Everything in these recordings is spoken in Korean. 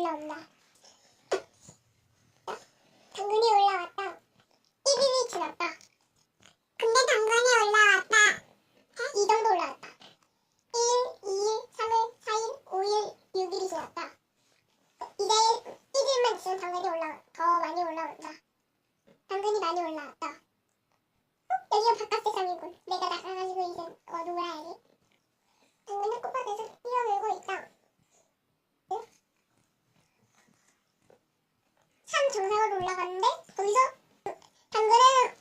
올라온다. 당근이 올라왔다. 1일이 지났다. 근데 당근이 올라왔다. 이 정도 올라왔다. 1일, 2일, 3일, 4일, 5일, 6일이 지났다. 이제 1일만 있으면 당근이 더 많이 올라온다. 당근이 많이 올라왔다. 여기가 바깥 세상이군. 내가 나가가지고 이제 놀아야지. 당근은 꽃밭에서 뛰어놀고 있다. 산 정상으로 올라갔는데 거기서 당근은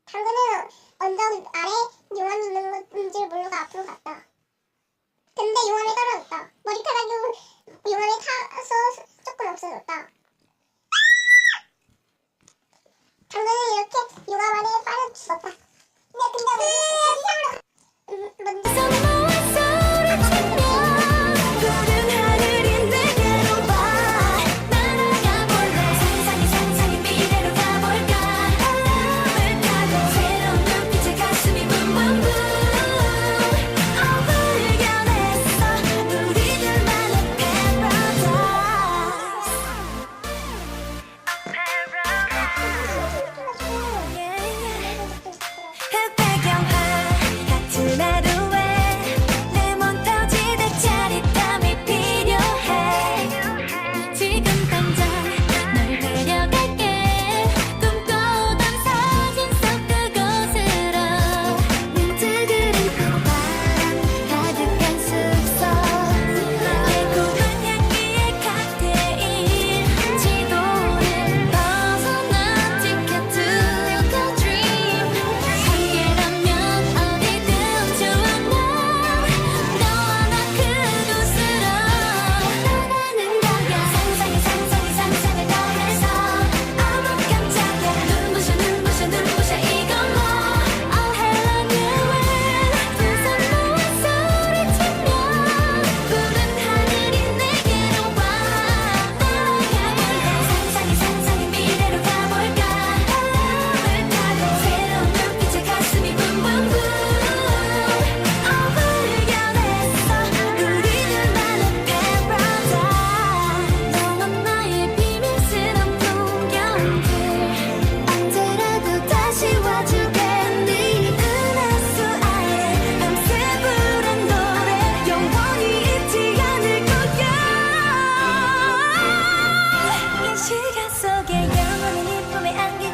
당근은 언덕 아래 용암이 있는 건지 모르고 앞으로 갔다. 근데 용암에 떨어졌다. 머리카락이 용암에 타서 조금 없어졌다. 당근은 이렇게 용암 안에 빠져 죽었다. 근데 먼저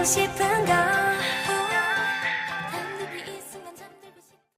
싶은 걸